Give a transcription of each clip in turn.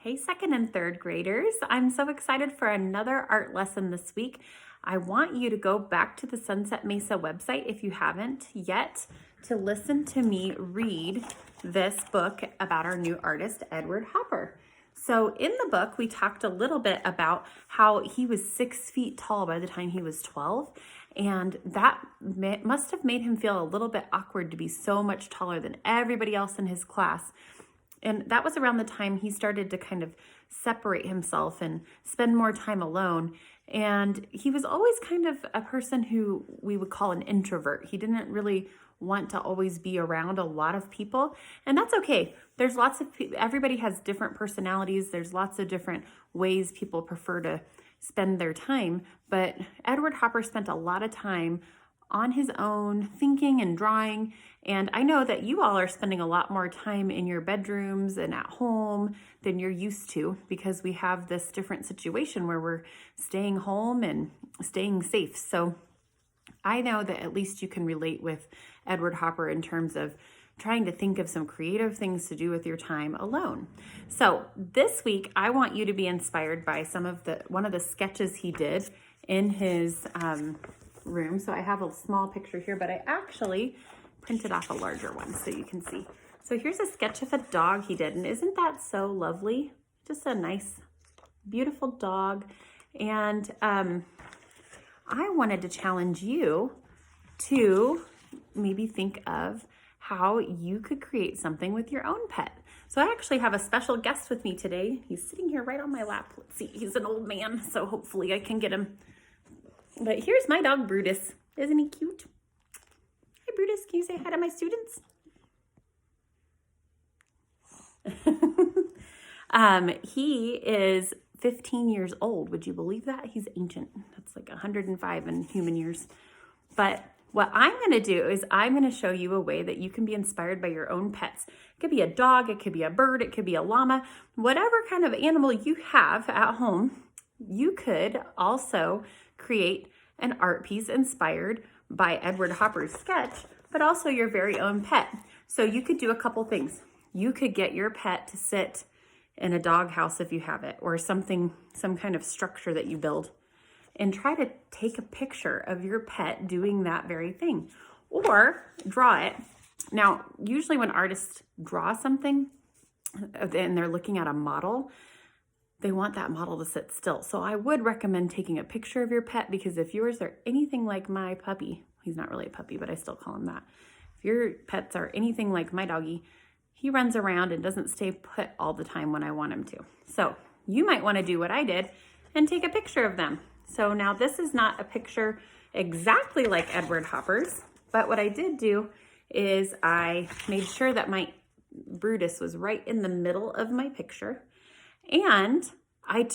Hey, second and third graders. I'm so excited for another art lesson this week. I want you to go back to the Sunset Mesa website if you haven't yet to listen to me read this book about our new artist, Edward Hopper. So in the book, we talked a little bit about how he was 6 feet tall by the time he was 12. And that must have made him feel a little bit awkward to be so much taller than everybody else in his class. And that was around the time he started to kind of separate himself and spend more time alone. And he was always kind of a person who we would call an introvert. He didn't really want to always be around a lot of people. And that's okay. There's lots of people, everybody has different personalities. There's lots of different ways people prefer to spend their time. But Edward Hopper spent a lot of time on his own, thinking and drawing. And I know that you all are spending a lot more time in your bedrooms and at home than you're used to, because we have this different situation where we're staying home and staying safe. So I know that at least you can relate with Edward Hopper in terms of trying to think of some creative things to do with your time alone. So this week, I want you to be inspired by one of the sketches he did in his room. So I have a small picture here, but I actually printed off a larger one so you can see. So here's a sketch of a dog he did, and isn't that so lovely? Just a nice, beautiful dog. And I wanted to challenge you to maybe think of how you could create something with your own pet. So I actually have a special guest with me today. He's sitting here right on my lap. Let's see, he's an old man, so hopefully I can get him. But here's my dog, Brutus. Isn't he cute? Hi, Brutus. Can you say hi to my students? He is 15 years old. Would you believe that? He's ancient. That's like 105 in human years. But what I'm going to do is I'm going to show you a way that you can be inspired by your own pets. It could be a dog, it could be a bird, it could be a llama, whatever kind of animal you have at home. You could also create an art piece inspired by Edward Hopper's sketch, but also your very own pet. So you could do a couple things. You could get your pet to sit in a doghouse if you have it, or some kind of structure that you build, and try to take a picture of your pet doing that very thing, or draw it. Now, usually when artists draw something and they're looking at a model, they want that model to sit still. So I would recommend taking a picture of your pet, because if yours are anything like my puppy, he's not really a puppy, but I still call him that. If your pets are anything like my doggy, he runs around and doesn't stay put all the time when I want him to. So you might want to do what I did and take a picture of them. So now this is not a picture exactly like Edward Hopper's, but what I did do is I made sure that my Brutus was right in the middle of my picture. And I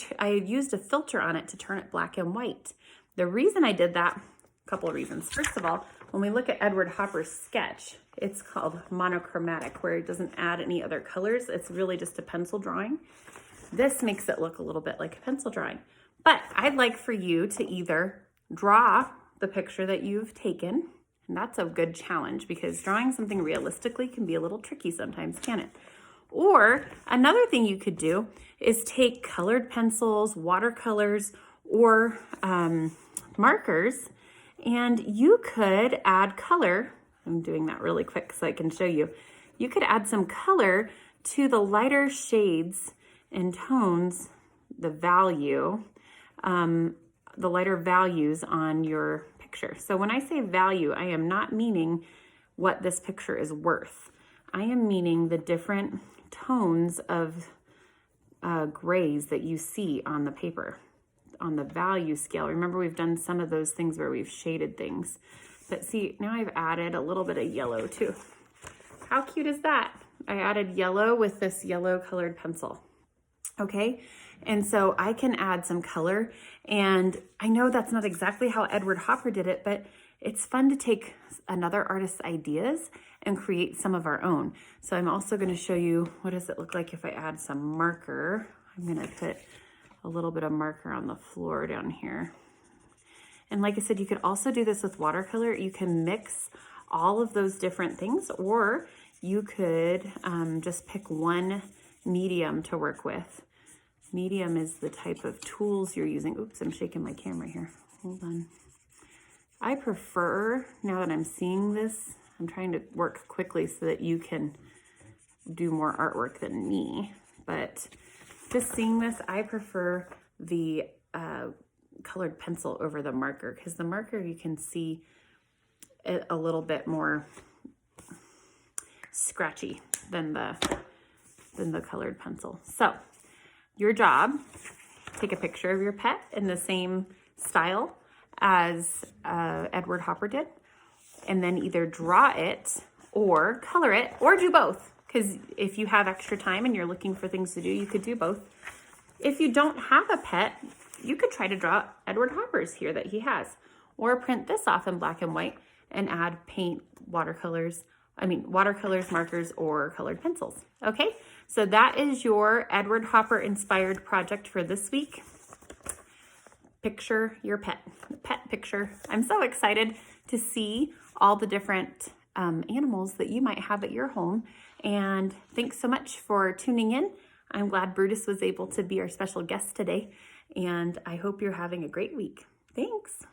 used a filter on it to turn it black and white. The reason I did that, a couple of reasons. First of all, when we look at Edward Hopper's sketch, it's called monochromatic, where it doesn't add any other colors. It's really just a pencil drawing. This makes it look a little bit like a pencil drawing. But I'd like for you to either draw the picture that you've taken, and that's a good challenge, because drawing something realistically can be a little tricky sometimes, can it? Or another thing you could do is take colored pencils, watercolors, or markers, and you could add color. I'm doing that really quick so I can show you. You could add some color to the lighter shades and tones, the lighter values on your picture. So when I say value, I am not meaning what this picture is worth. I am meaning the different tones of grays that you see on the paper, on the value scale. Remember, we've done some of those things where we've shaded things. But see, now I've added a little bit of yellow too. How cute is that? I added yellow with this yellow colored pencil. Okay, and so I can add some color, and I know that's not exactly how Edward Hopper did it, but it's fun to take another artist's ideas and create some of our own. So I'm also going to show you, what does it look like if I add some marker? I'm going to put a little bit of marker on the floor down here. And like I said, you could also do this with watercolor. You can mix all of those different things, or you could just pick one medium to work with. Medium is the type of tools you're using. Oops, I'm shaking my camera here. Hold on. I prefer, now that I'm seeing this, I'm trying to work quickly so that you can do more artwork than me. But just seeing this, I prefer the colored pencil over the marker, because the marker you can see it a little bit more scratchy than the colored pencil. So your job, take a picture of your pet in the same style as Edward Hopper did, and then either draw it or color it, or do both, because if you have extra time and you're looking for things to do, you could do both. If you don't have a pet, you could try to draw Edward Hopper's here that he has, or print this off in black and white and add paint, watercolors, markers, or colored pencils. Okay, so that is your Edward Hopper inspired project for this week. Picture your pet picture. I'm so excited to see all the different animals that you might have at your home. And thanks so much for tuning in. I'm glad Brutus was able to be our special guest today. And I hope you're having a great week. Thanks.